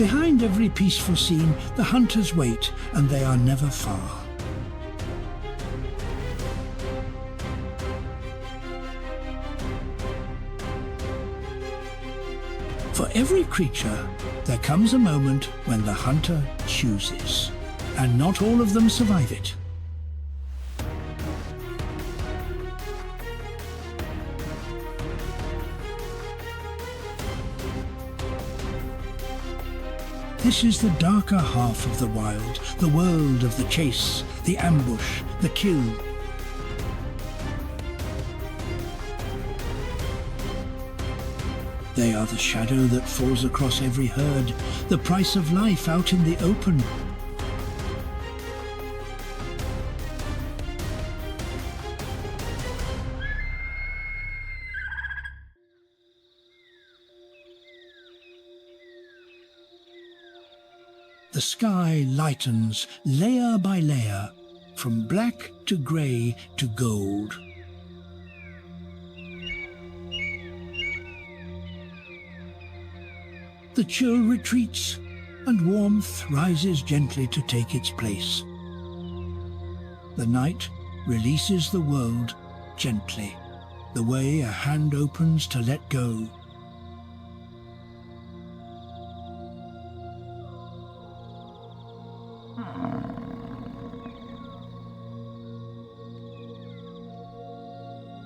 Behind every peaceful scene, the hunters wait, and they are never far. For every creature, there comes a moment when the hunter chooses, and not all of them survive it. This is the darker half of the wild, the world of the chase, the ambush, the kill. They are the shadow that falls across every herd, the price of life out in the open. The sky lightens layer by layer, from black to grey to gold. The chill retreats, and warmth rises gently to take its place. The night releases the world gently, the way a hand opens to let go.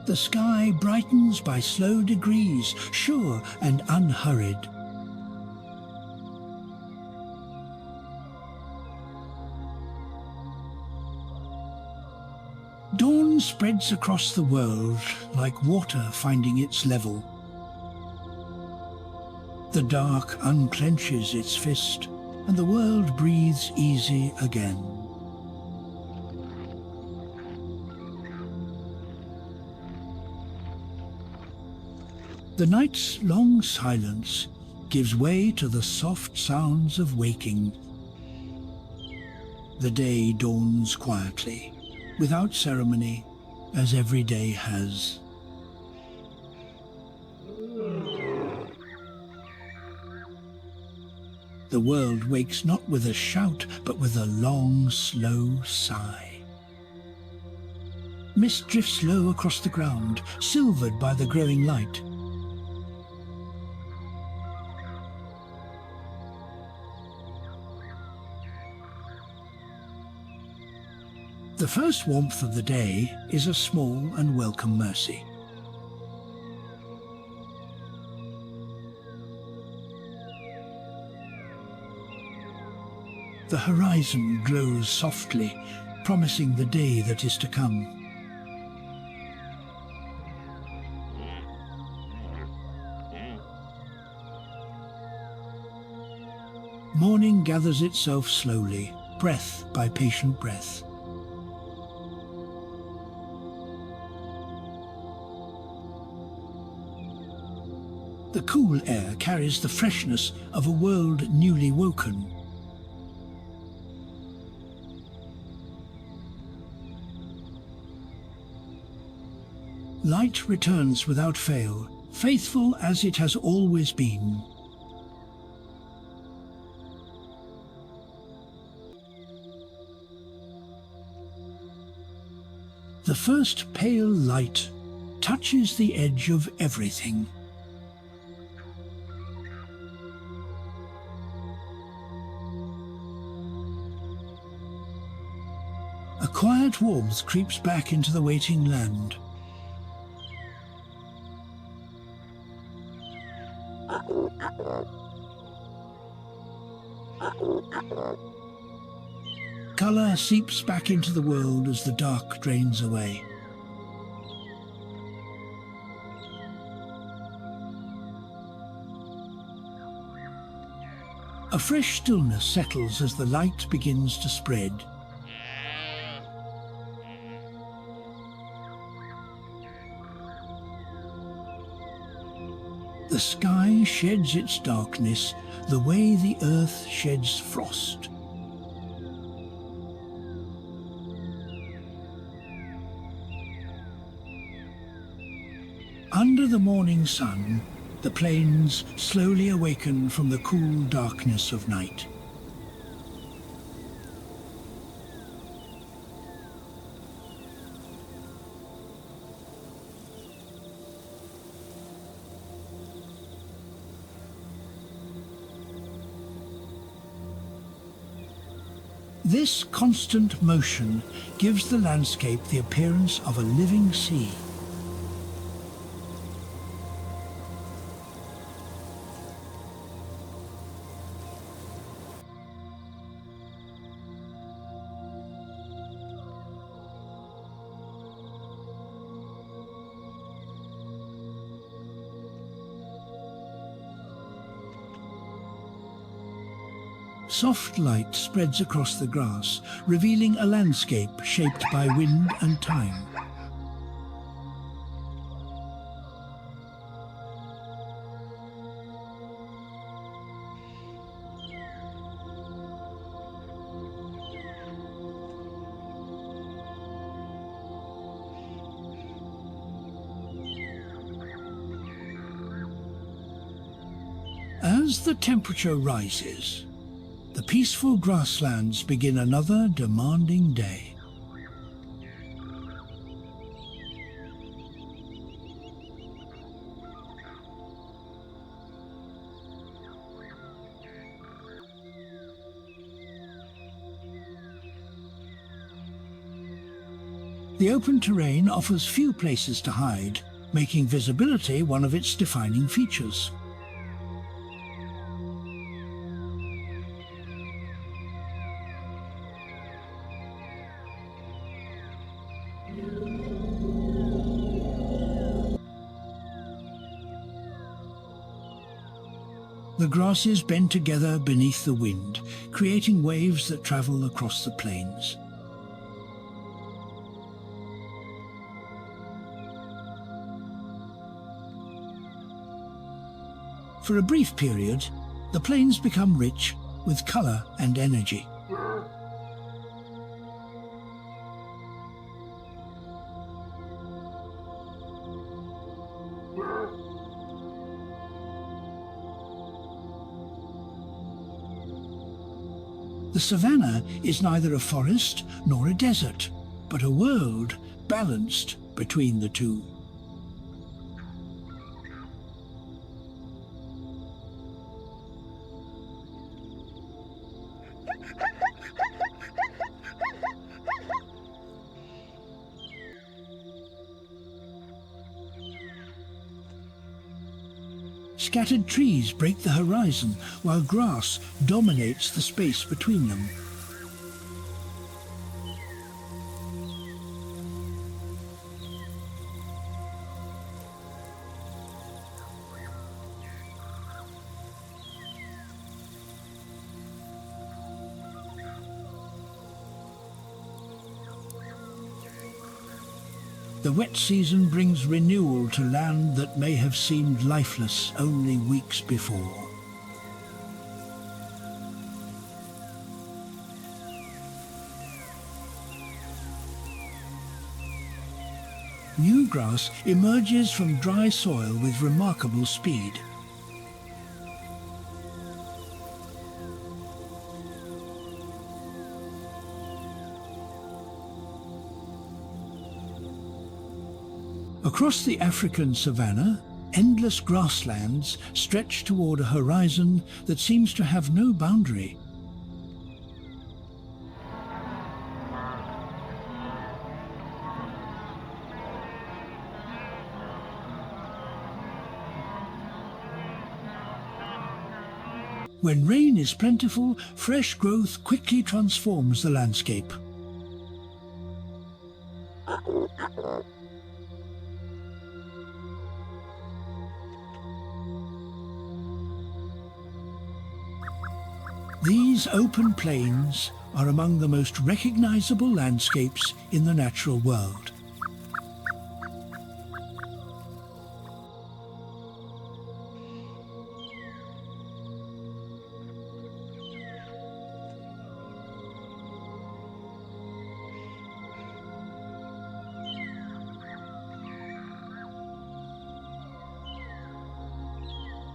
The sky brightens by slow degrees, sure and unhurried. Dawn spreads across the world like water finding its level. The dark unclenches its fist, and the world breathes easy again. The night's long silence gives way to the soft sounds of waking. The day dawns quietly, without ceremony, as every day has. The world wakes not with a shout, but with a long, slow sigh. Mist drifts low across the ground, silvered by the growing light. The first warmth of the day is a small and welcome mercy. The horizon glows softly, promising the day that is to come. Morning gathers itself slowly, breath by patient breath. The cool air carries the freshness of a world newly woken. Light returns without fail, faithful as it has always been. The first pale light touches the edge of everything. A quiet warmth creeps back into the waiting land. Colour seeps back into the world as the dark drains away. A fresh stillness settles as the light begins to spread. The sky sheds its darkness the way the earth sheds frost. Under the morning sun, the plains slowly awaken from the cool darkness of night. This constant motion gives the landscape the appearance of a living sea. Soft light spreads across the grass, revealing a landscape shaped by wind and time. As the temperature rises, the peaceful grasslands begin another demanding day. The open terrain offers few places to hide, making visibility one of its defining features. The grasses bend together beneath the wind, creating waves that travel across the plains. For a brief period, the plains become rich with color and energy. The savannah is neither a forest nor a desert, but a world balanced between the two. Scattered trees break the horizon, while grass dominates the space between them. The wet season brings renewal to land that may have seemed lifeless only weeks before. New grass emerges from dry soil with remarkable speed. Across the African savannah, endless grasslands stretch toward a horizon that seems to have no boundary. When rain is plentiful, fresh growth quickly transforms the landscape. These open plains are among the most recognizable landscapes in the natural world.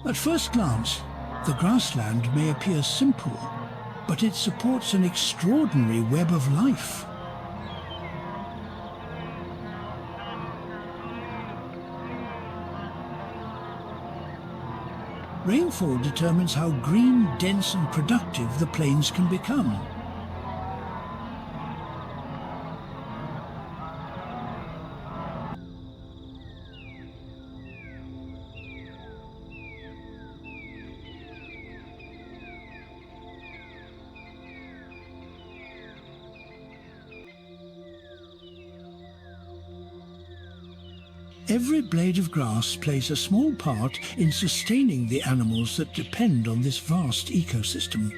At first glance, the grassland may appear simple, but it supports an extraordinary web of life. Rainfall determines how green, dense and productive the plains can become. Every blade of grass plays a small part in sustaining the animals that depend on this vast ecosystem.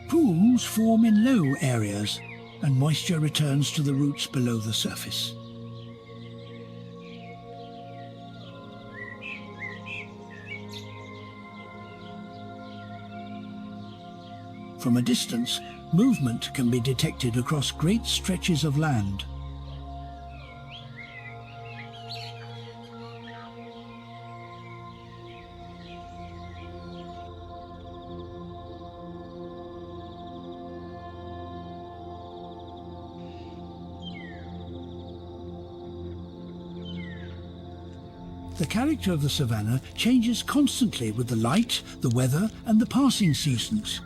Pools form in low areas, and moisture returns to the roots below the surface. From a distance, movement can be detected across great stretches of land. The character of the savannah changes constantly with the light, the weather, and the passing seasons.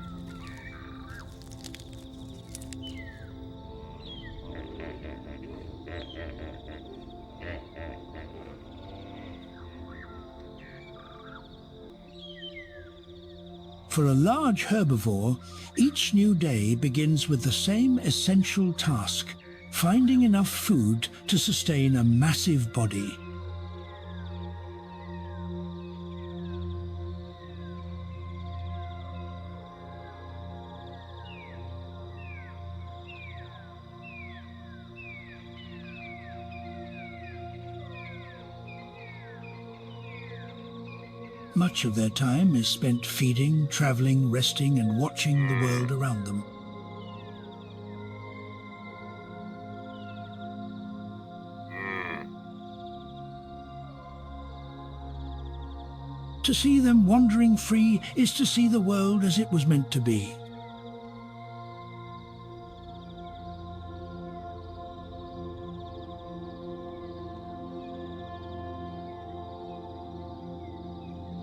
For a large herbivore, each new day begins with the same essential task: finding enough food to sustain a massive body. Much of their time is spent feeding, traveling, resting, and watching the world around them. To see them wandering free is to see the world as it was meant to be.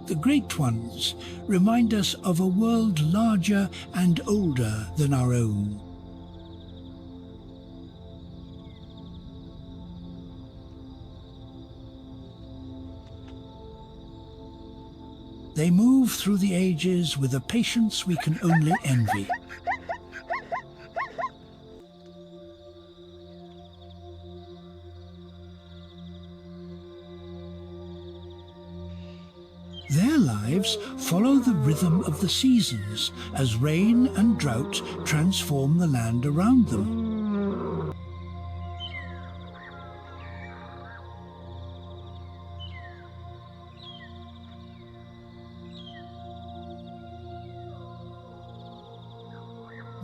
The great ones remind us of a world larger and older than our own. They move through the ages with a patience we can only envy. Their lives follow the rhythm of the seasons as rain and drought transform the land around them.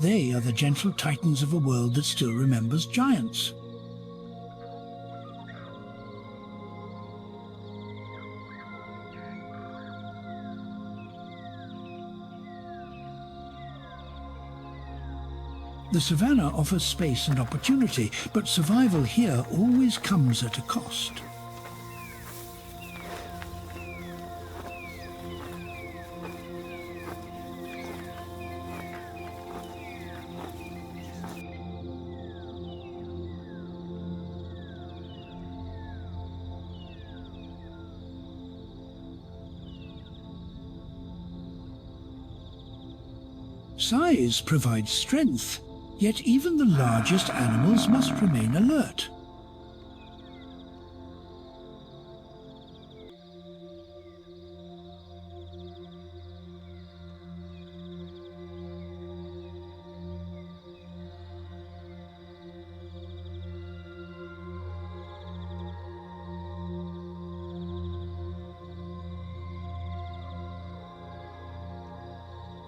They are the gentle titans of a world that still remembers giants. The savannah offers space and opportunity, but survival here always comes at a cost. Size provides strength, yet even the largest animals must remain alert.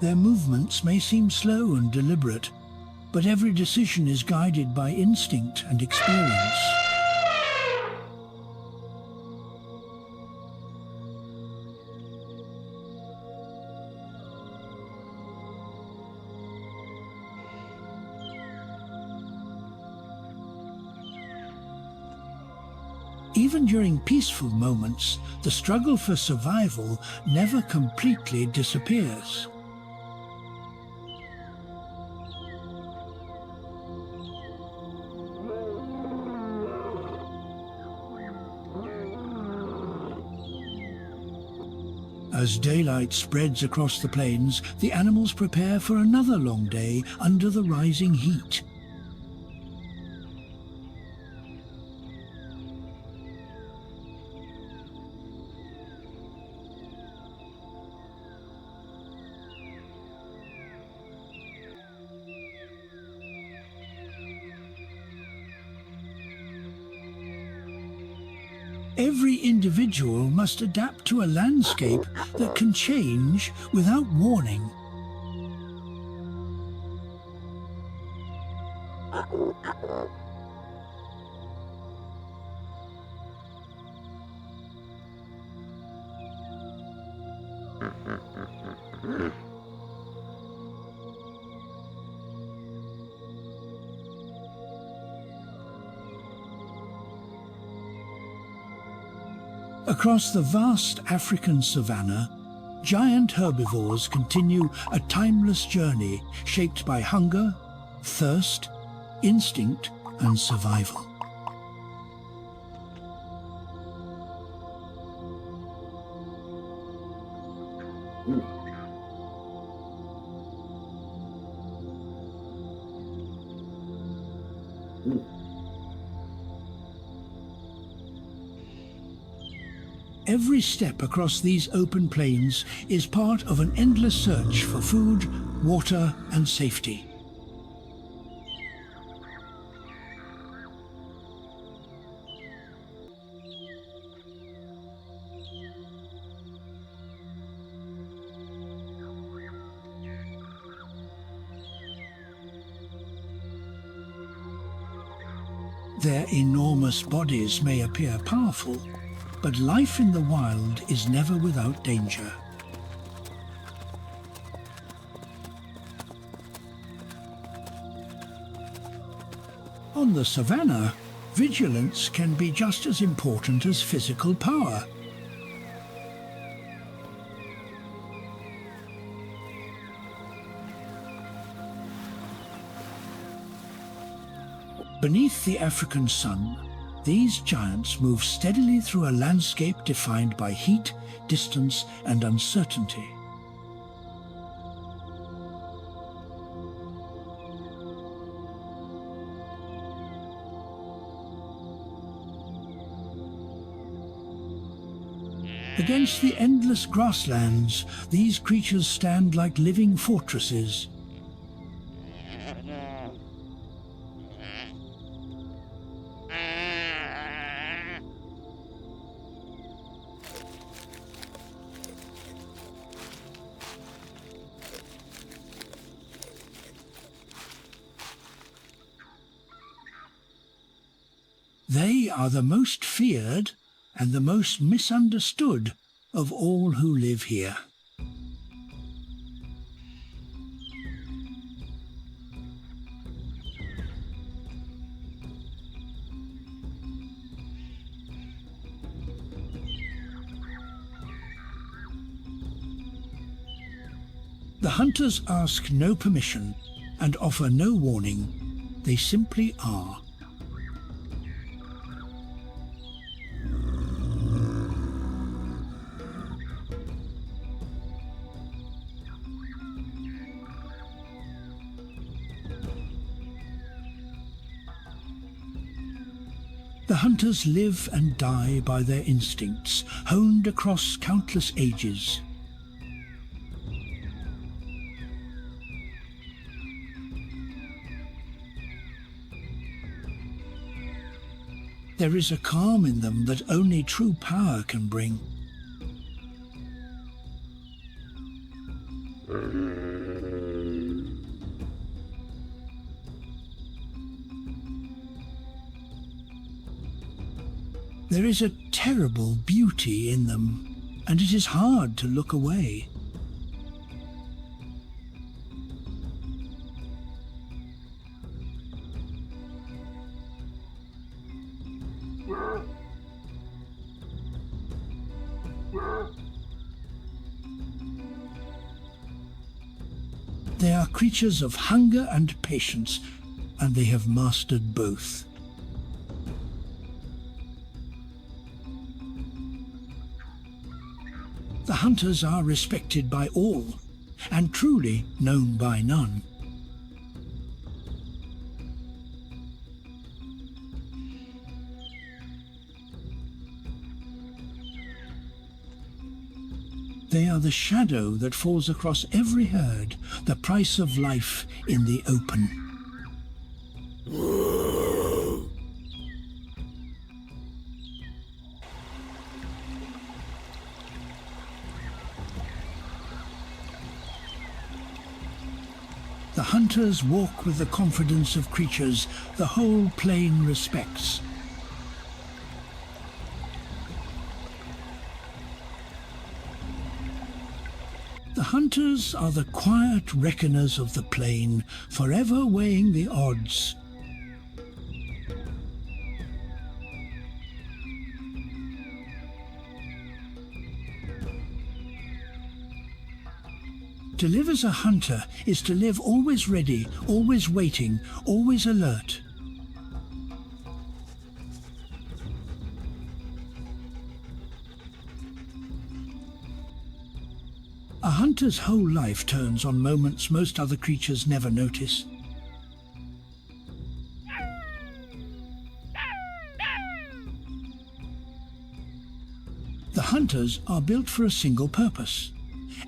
Their movements may seem slow and deliberate, but every decision is guided by instinct and experience. Even during peaceful moments, the struggle for survival never completely disappears. As daylight spreads across the plains, the animals prepare for another long day under the rising heat. Every individual must adapt to a landscape that can change without warning. Across the vast African savannah, giant herbivores continue a timeless journey shaped by hunger, thirst, instinct, and survival. Every step across these open plains is part of an endless search for food, water, and safety. Their enormous bodies may appear powerful, but life in the wild is never without danger. On the savannah, vigilance can be just as important as physical power. Beneath the African sun, these giants move steadily through a landscape defined by heat, distance, and uncertainty. Against the endless grasslands, these creatures stand like living fortresses. They are the most feared and the most misunderstood of all who live here. The hunters ask no permission and offer no warning. They simply are. The hunters live and die by their instincts, honed across countless ages. There is a calm in them that only true power can bring. There is a terrible beauty in them, and it is hard to look away. They are creatures of hunger and patience, and they have mastered both. The hunters are respected by all, and truly known by none. They are the shadow that falls across every herd, the price of life in the open. The hunters walk with the confidence of creatures the whole plain respects. The hunters are the quiet reckoners of the plain, forever weighing the odds. To live as a hunter is to live always ready, always waiting, always alert. A hunter's whole life turns on moments most other creatures never notice. The hunters are built for a single purpose,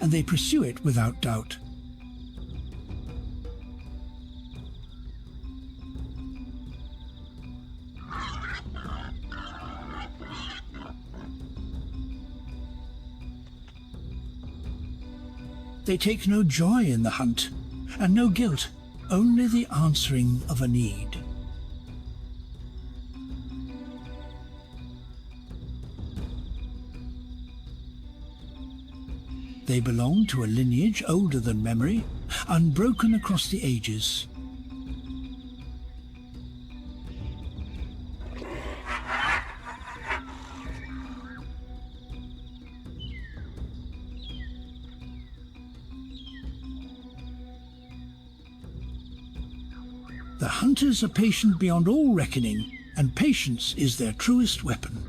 and they pursue it without doubt. They take no joy in the hunt, and no guilt, only the answering of a need. They belong to a lineage older than memory, unbroken across the ages. The hunters are patient beyond all reckoning, and patience is their truest weapon.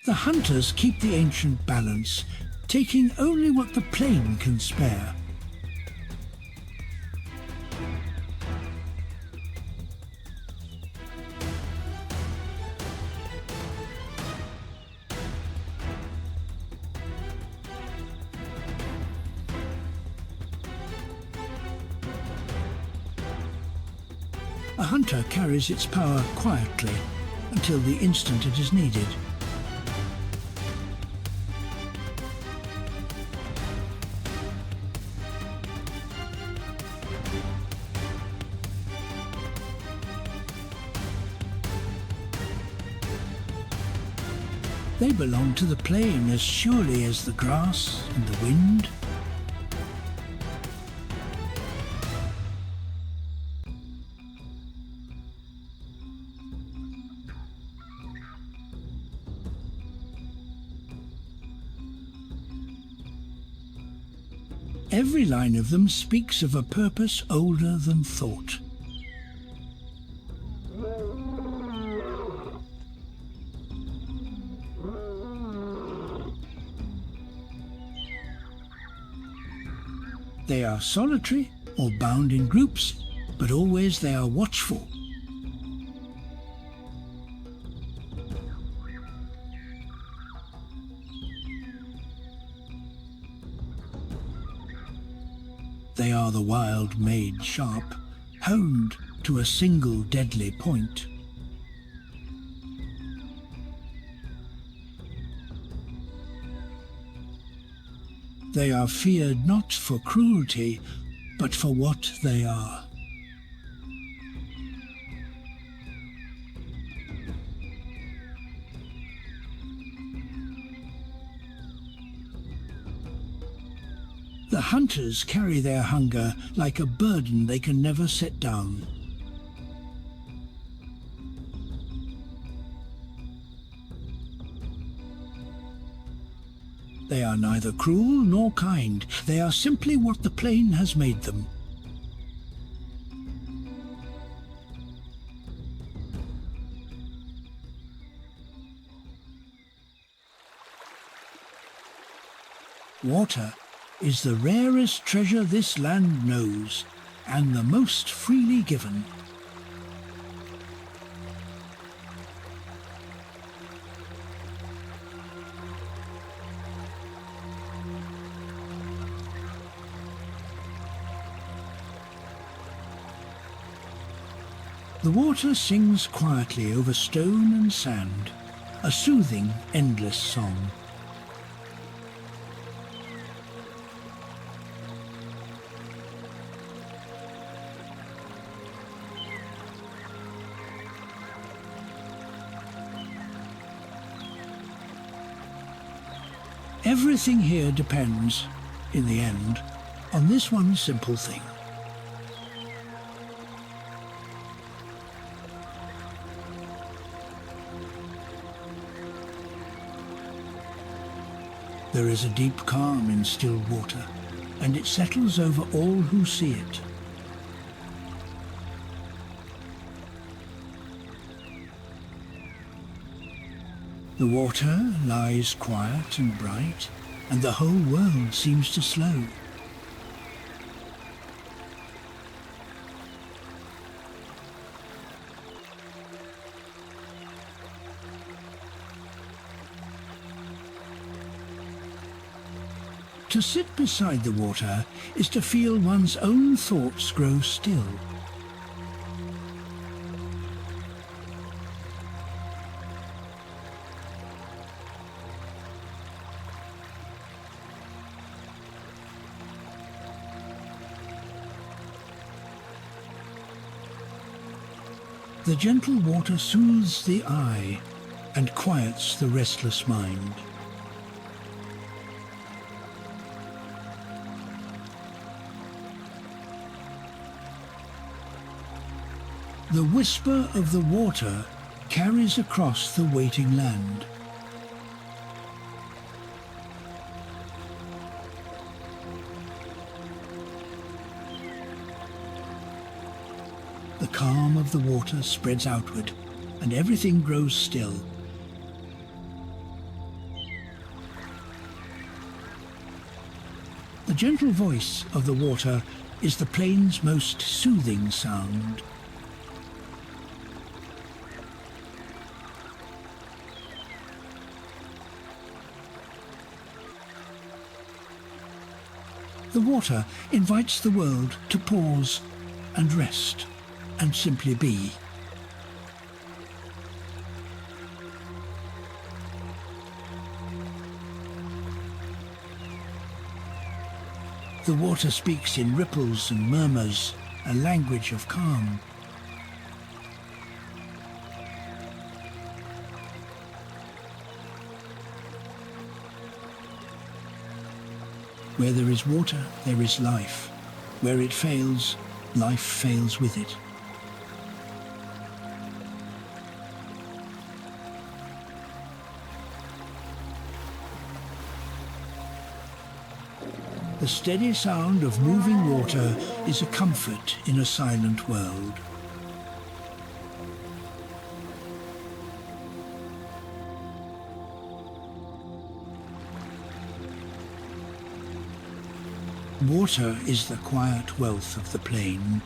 The hunters keep the ancient balance, taking only what the plain can spare. A hunter carries its power quietly until the instant it is needed. They belong to the plain as surely as the grass and the wind. Every line of them speaks of a purpose older than thought. They are solitary or bound in groups, but always they are watchful. They are the wild made sharp, honed to a single deadly point. They are feared not for cruelty, but for what they are. The hunters carry their hunger like a burden they can never set down. They are neither cruel nor kind. They are simply what the plain has made them. Water is the rarest treasure this land knows, and the most freely given. The water sings quietly over stone and sand, a soothing, endless song. Everything here depends, in the end, on this one simple thing. There is a deep calm in still water, and it settles over all who see it. The water lies quiet and bright, and the whole world seems to slow. To sit beside the water is to feel one's own thoughts grow still. The gentle water soothes the eye and quiets the restless mind. The whisper of the water carries across the waiting land. The calm of the water spreads outward, and everything grows still. The gentle voice of the water is the plain's most soothing sound. The water invites the world to pause and rest and simply be. The water speaks in ripples and murmurs, a language of calm. Where there is water, there is life. Where it fails, life fails with it. The steady sound of moving water is a comfort in a silent world. Water is the quiet wealth of the plain,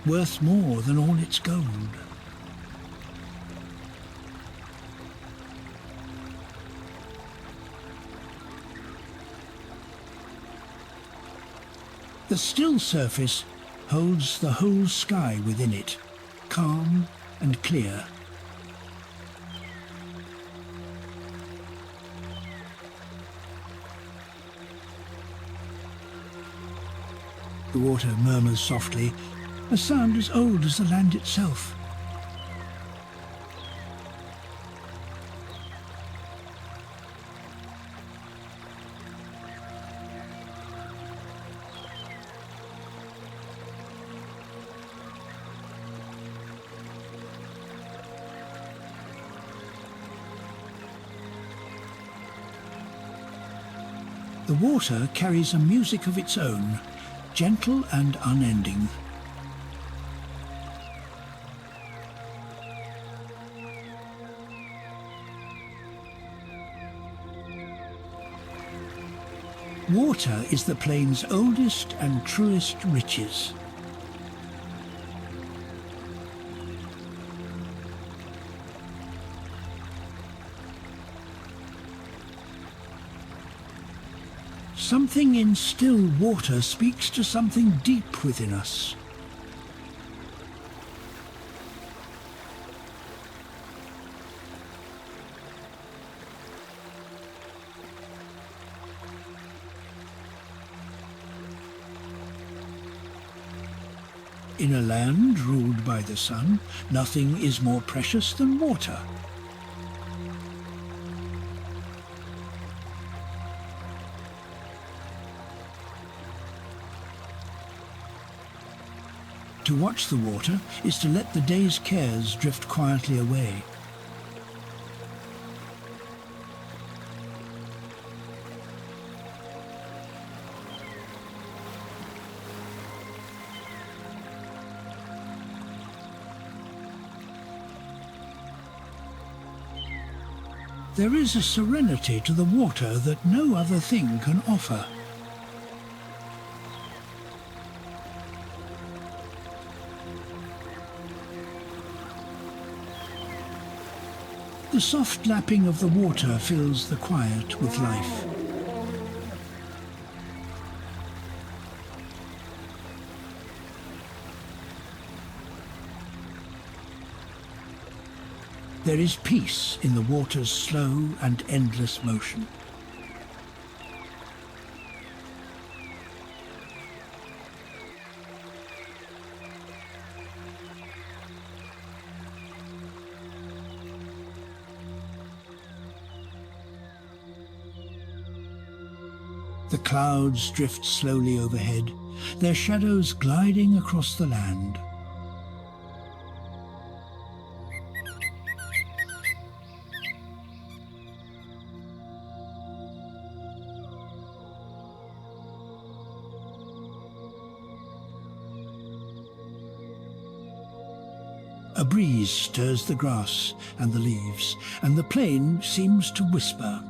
worth more than all its gold. The still surface holds the whole sky within it, calm and clear. The water murmurs softly, a sound as old as the land itself. The water carries a music of its own, gentle and unending. Water is the plain's oldest and truest riches. Something in still water speaks to something deep within us. In a land ruled by the sun, nothing is more precious than water. To watch the water is to let the day's cares drift quietly away. There is a serenity to the water that no other thing can offer. The soft lapping of the water fills the quiet with life. There is peace in the water's slow and endless motion. The clouds drift slowly overhead, their shadows gliding across the land. A breeze stirs the grass and the leaves, and the plain seems to whisper.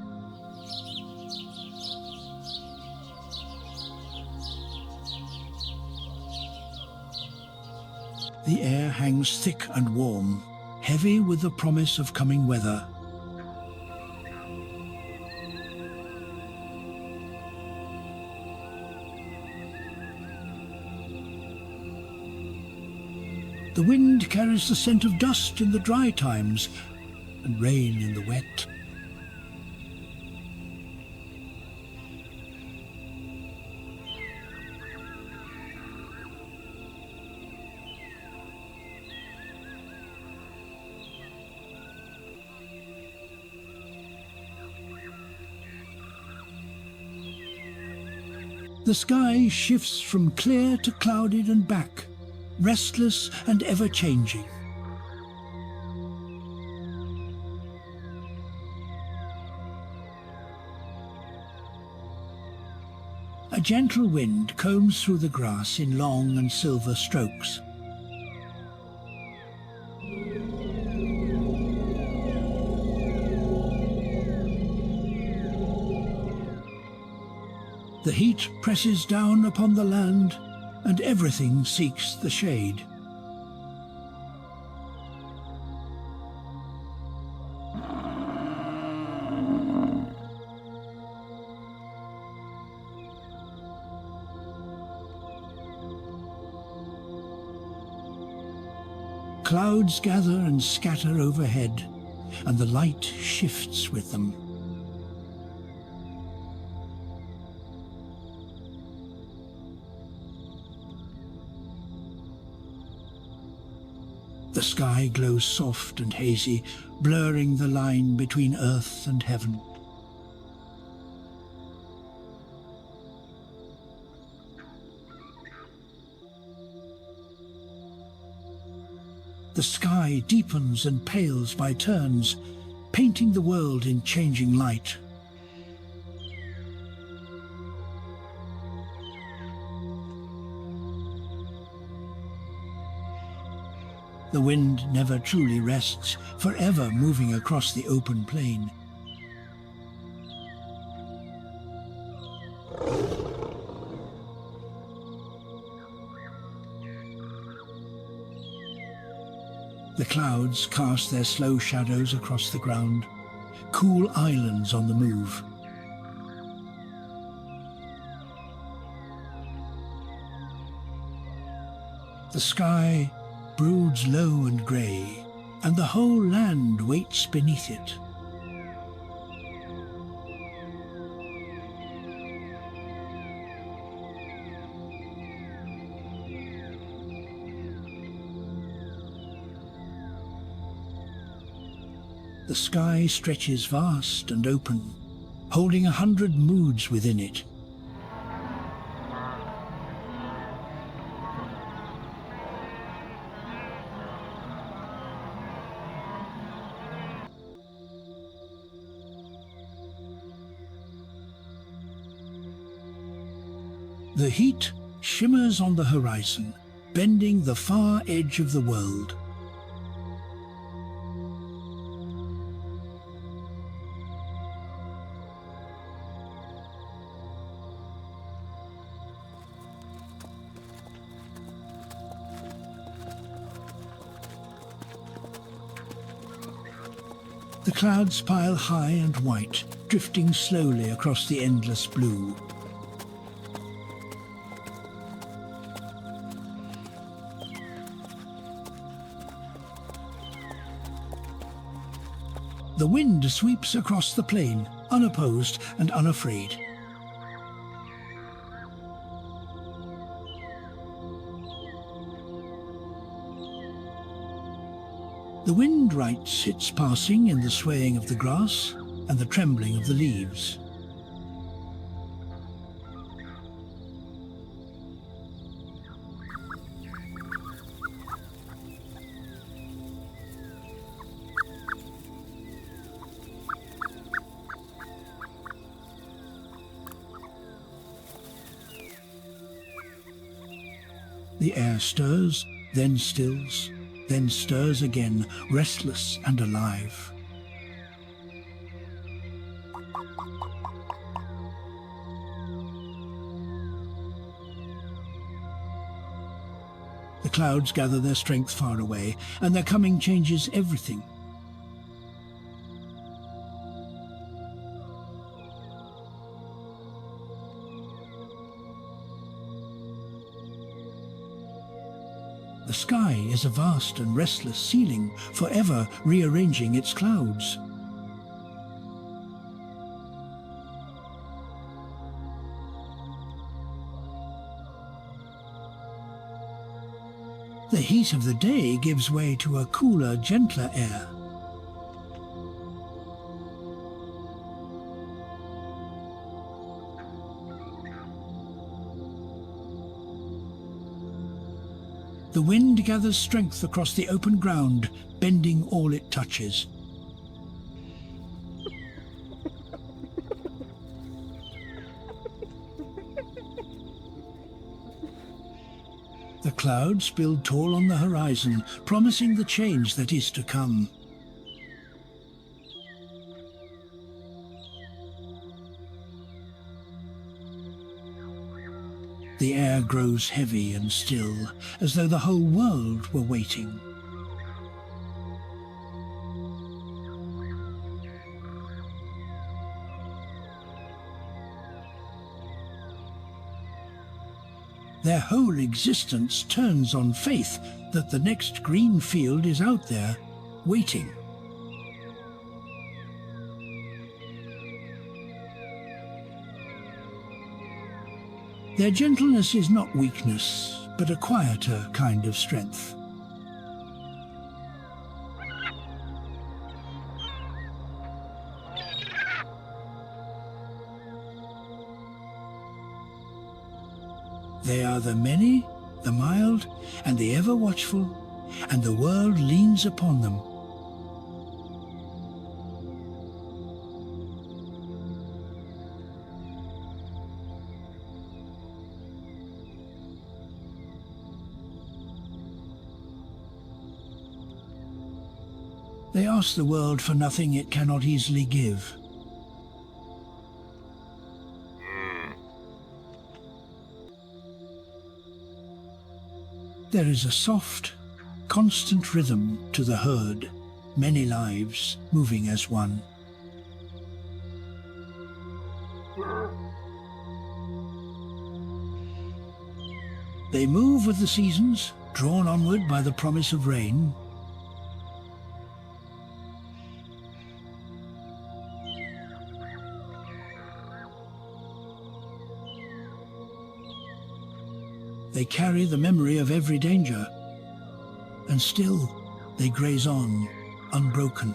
The air hangs thick and warm, heavy with the promise of coming weather. The wind carries the scent of dust in the dry times and rain in the wet. The sky shifts from clear to clouded and back, restless and ever-changing. A gentle wind combs through the grass in long and silver strokes. The heat presses down upon the land, and everything seeks the shade. Clouds gather and scatter overhead, and the light shifts with them. sky glows soft and hazy, blurring the line between earth and heaven. The sky deepens and pales by turns, painting the world in changing light. The wind never truly rests, forever moving across the open plain. The clouds cast their slow shadows across the ground, cool islands on the move. The sky broods low and grey, and the whole land waits beneath it. The sky stretches vast and open, holding 100 moods within it. The heat shimmers on the horizon, bending the far edge of the world. The clouds pile high and white, drifting slowly across the endless blue. The wind sweeps across the plain, unopposed and unafraid. The wind writes its passing in the swaying of the grass and the trembling of the leaves. The air stirs, then stills, then stirs again, restless and alive. The clouds gather their strength far away, and their coming changes everything. The sky is a vast and restless ceiling, forever rearranging its clouds. The heat of the day gives way to a cooler, gentler air. The wind gathers strength across the open ground, bending all it touches. The clouds build tall on the horizon, promising the change that is to come. The air grows heavy and still, as though the whole world were waiting. Their whole existence turns on faith that the next green field is out there, waiting. Their gentleness is not weakness, but a quieter kind of strength. They are the many, the mild, and the ever-watchful, and the world leans upon them. They ask the world for nothing it cannot easily give. There is a soft, constant rhythm to the herd, many lives moving as one. They move with the seasons, drawn onward by the promise of rain. They carry the memory of every danger, and still they graze on, unbroken.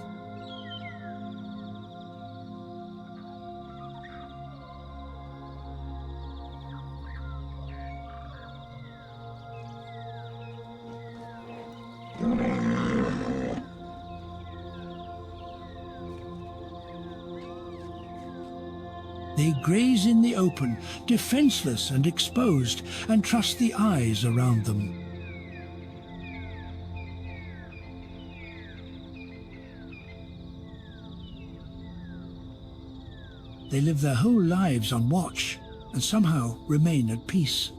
They graze in the open, defenseless and exposed, and trust the eyes around them. They live their whole lives on watch, and somehow remain at peace.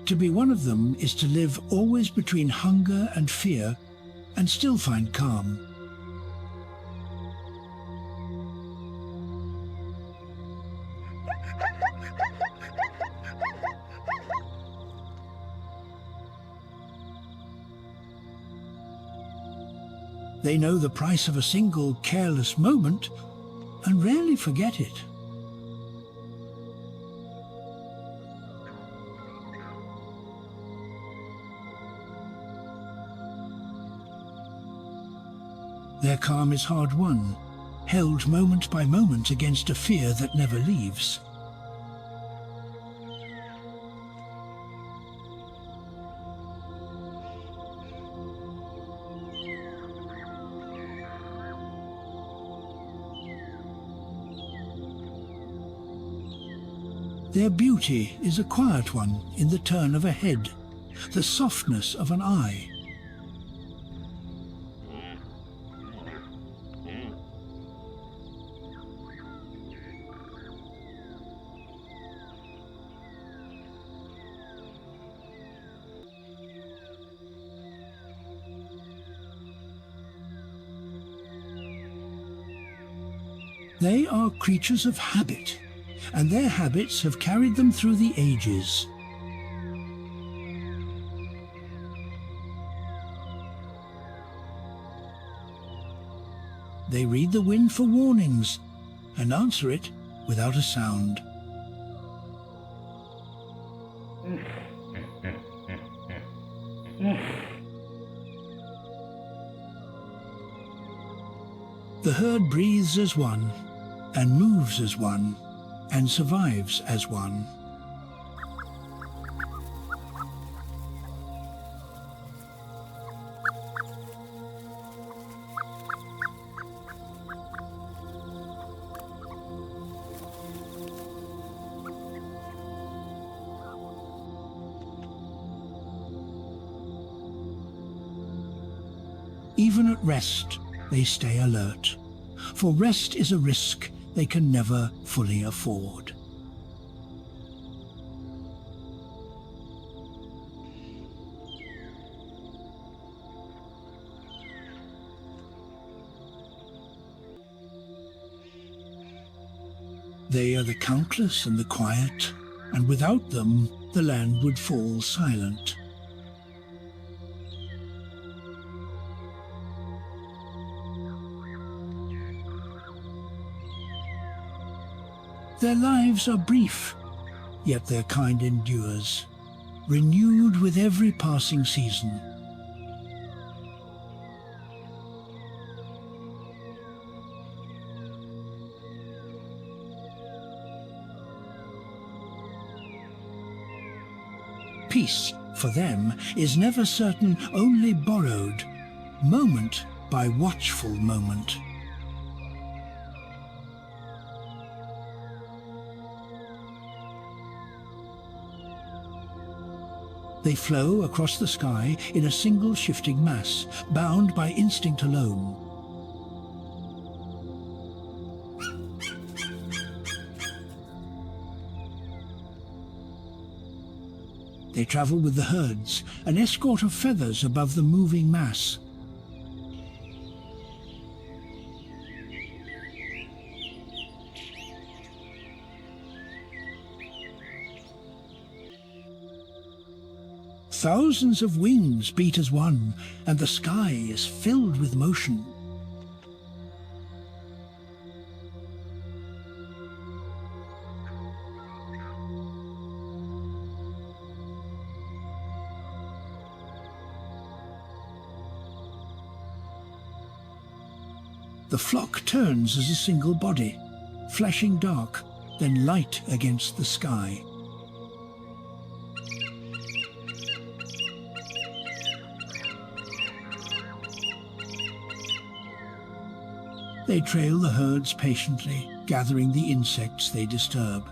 To be one of them is to live always between hunger and fear, and still find calm. They know the price of a single careless moment and rarely forget it. Their calm is hard-won, held moment by moment against a fear that never leaves. Their beauty is a quiet one in the turn of a head, the softness of an eye. They are creatures of habit, and their habits have carried them through the ages. They read the wind for warnings and answer it without a sound. The herd breathes as one, and moves as one, and survives as one. Even at rest, they stay alert, for rest is a risk they can never fully afford. They are the countless and the quiet, and without them the land would fall silent. Their lives are brief, yet their kind endures, renewed with every passing season. Peace, for them, is never certain, only borrowed, moment by watchful moment. They flow across the sky in a single shifting mass, bound by instinct alone. They travel with the herds, an escort of feathers above the moving mass. Thousands of wings beat as one, and the sky is filled with motion. The flock turns as a single body, flashing dark, then light against the sky. They trail the herds patiently, gathering the insects they disturb.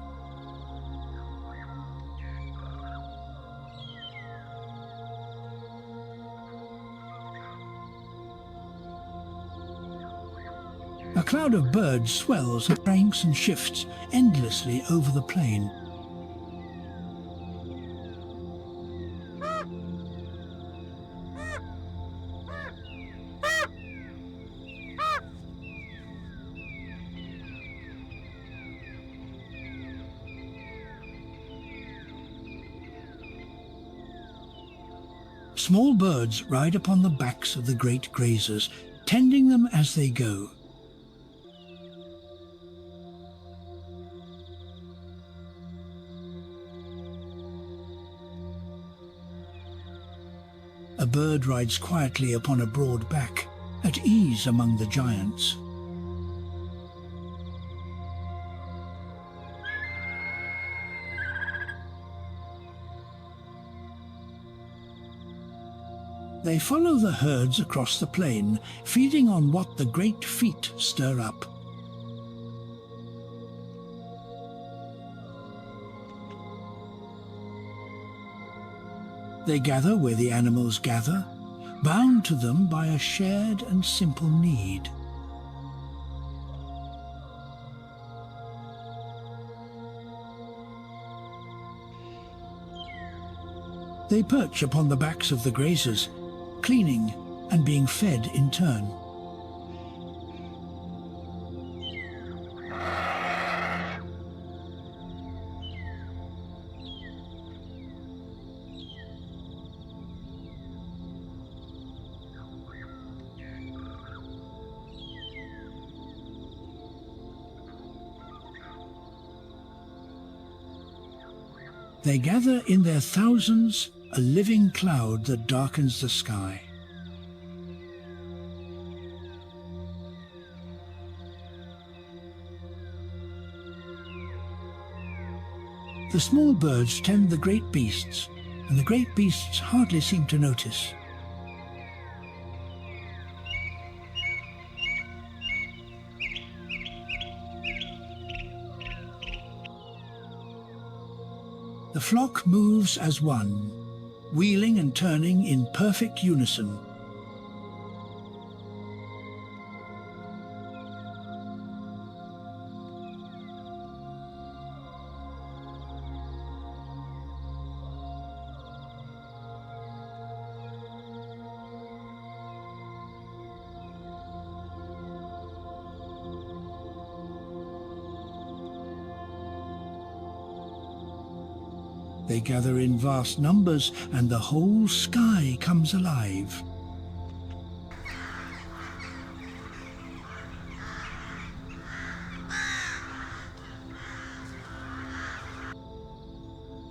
A cloud of birds swells, ranks and shifts endlessly over the plain. Small birds ride upon the backs of the great grazers, tending them as they go. A bird rides quietly upon a broad back, at ease among the giants. They follow the herds across the plain, feeding on what the great feet stir up. They gather where the animals gather, bound to them by a shared and simple need. They perch upon the backs of the grazers, cleaning and being fed in turn. They gather in their thousands, a living cloud that darkens the sky. The small birds tend the great beasts, and the great beasts hardly seem to notice. The flock moves as one, wheeling and turning in perfect unison. They gather in vast numbers, and the whole sky comes alive.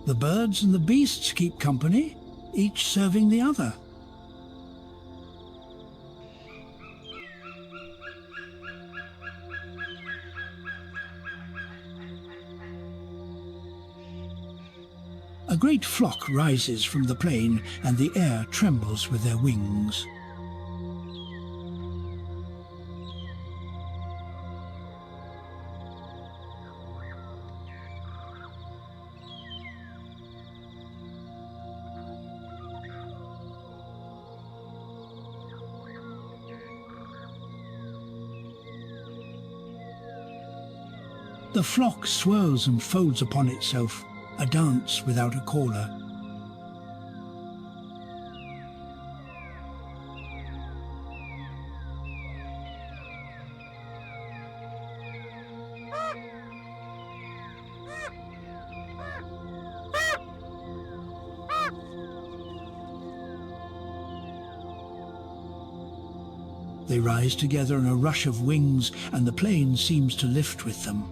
The birds and the beasts keep company, each serving the other. A great flock rises from the plain, and the air trembles with their wings. The flock swirls and folds upon itself, a dance without a caller. They rise together in a rush of wings, and the plain seems to lift with them.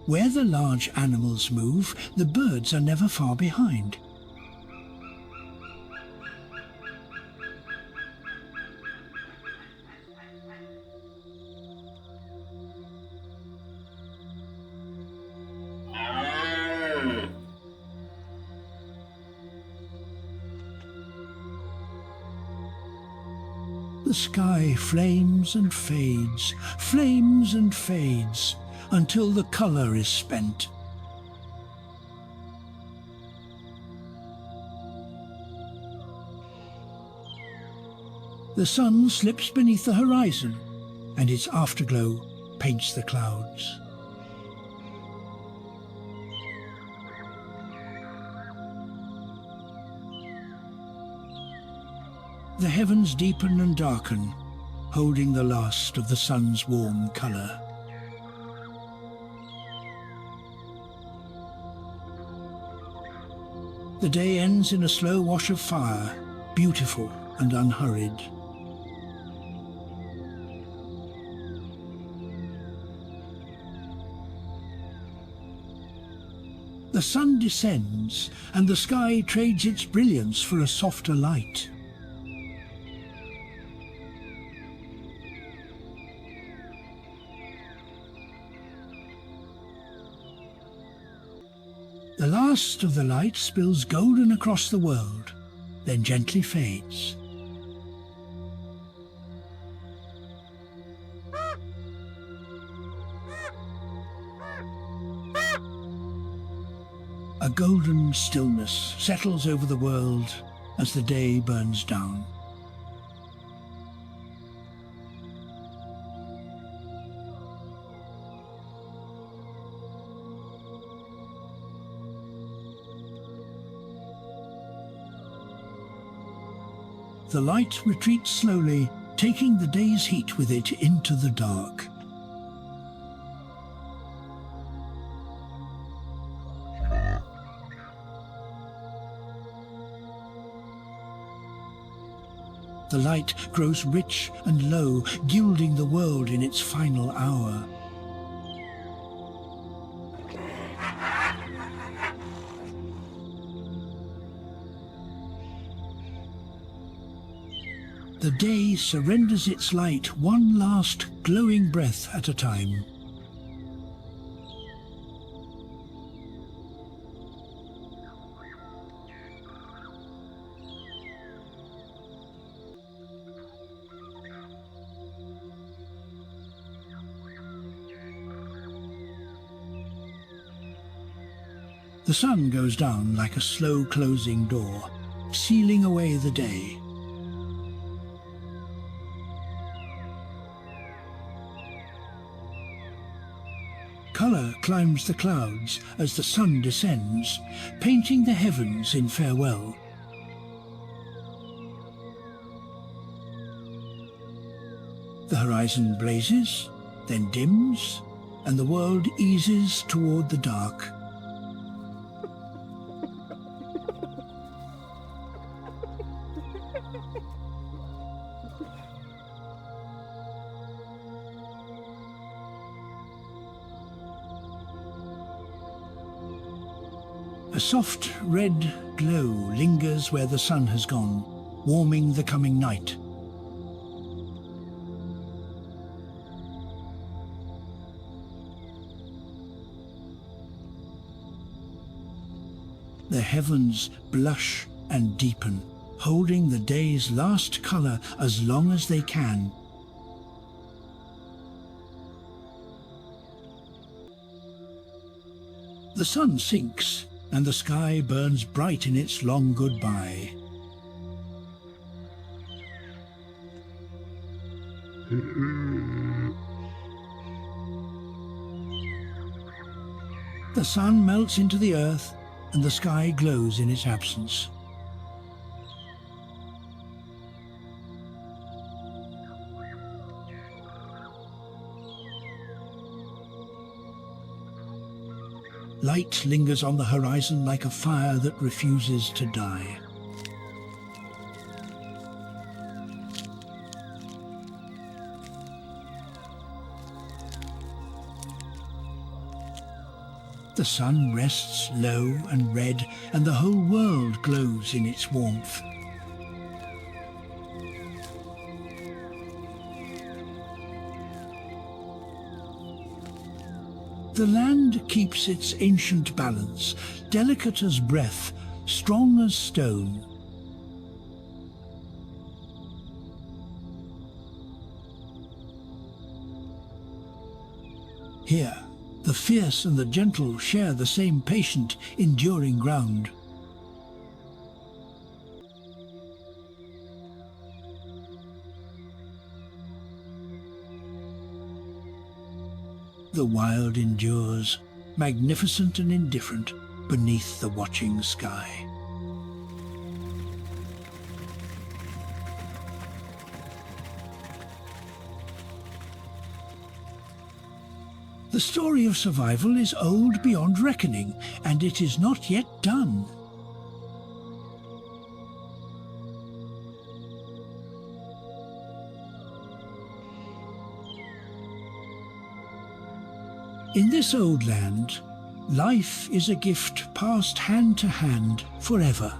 Where the large animals move, the birds are never far behind. The sky flames and fades, until the colour is spent. The sun slips beneath the horizon, and its afterglow paints the clouds. The heavens deepen and darken, holding the last of the sun's warm colour. The day ends in a slow wash of fire, beautiful and unhurried. The sun descends, and the sky trades its brilliance for a softer light. The last of the light spills golden across the world, then gently fades. A golden stillness settles over the world as the day burns down. The light retreats slowly, taking the day's heat with it into the dark. The light grows rich and low, gilding the world in its final hour. The day surrenders its light one last glowing breath at a time. The sun goes down like a slow closing door, sealing away the day. Colour climbs the clouds as the sun descends, painting the heavens in farewell. The horizon blazes, then dims, and the world eases toward the dark. A soft red glow lingers where the sun has gone, warming the coming night. the heavens blush and deepen, holding the day's last color as long as they can. The sun sinks, and the sky burns bright in its long goodbye. The sun melts into the earth, and the sky glows in its absence. Light lingers on the horizon like a fire that refuses to die. The sun rests low and red, and the whole world glows in its warmth. The land keeps its ancient balance, delicate as breath, strong as stone. Here, the fierce and the gentle share the same patient, enduring ground. The wild endures, magnificent and indifferent, beneath the watching sky. The story of survival is old beyond reckoning, and it is not yet done. In this old land, life is a gift passed hand to hand forever.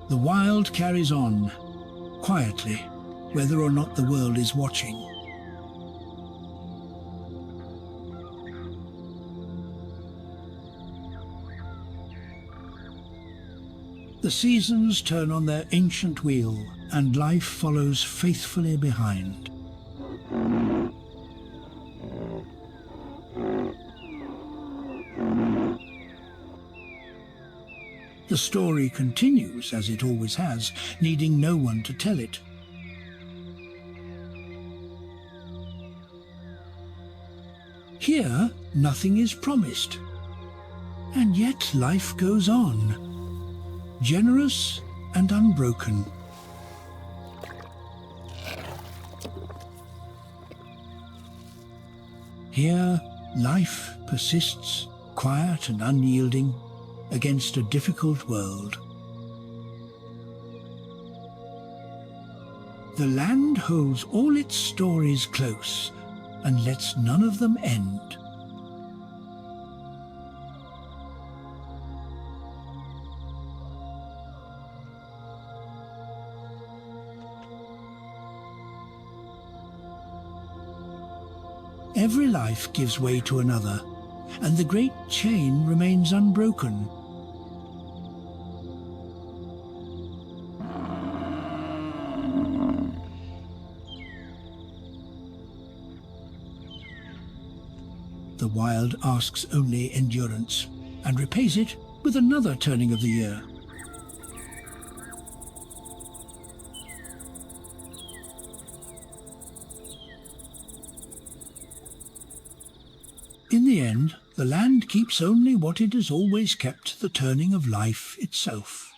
The wild carries on, quietly, whether or not the world is watching. The seasons turn on their ancient wheel, and life follows faithfully behind. The story continues, as it always has, needing no one to tell it. Here, nothing is promised, and yet life goes on. Generous and unbroken. Here, life persists, quiet and unyielding, against a difficult world. The land holds all its stories close and lets none of them end. Every life gives way to another, and the great chain remains unbroken. The wild asks only endurance, and repays it with another turning of the year. In the end, the land keeps only what it has always kept, the turning of life itself.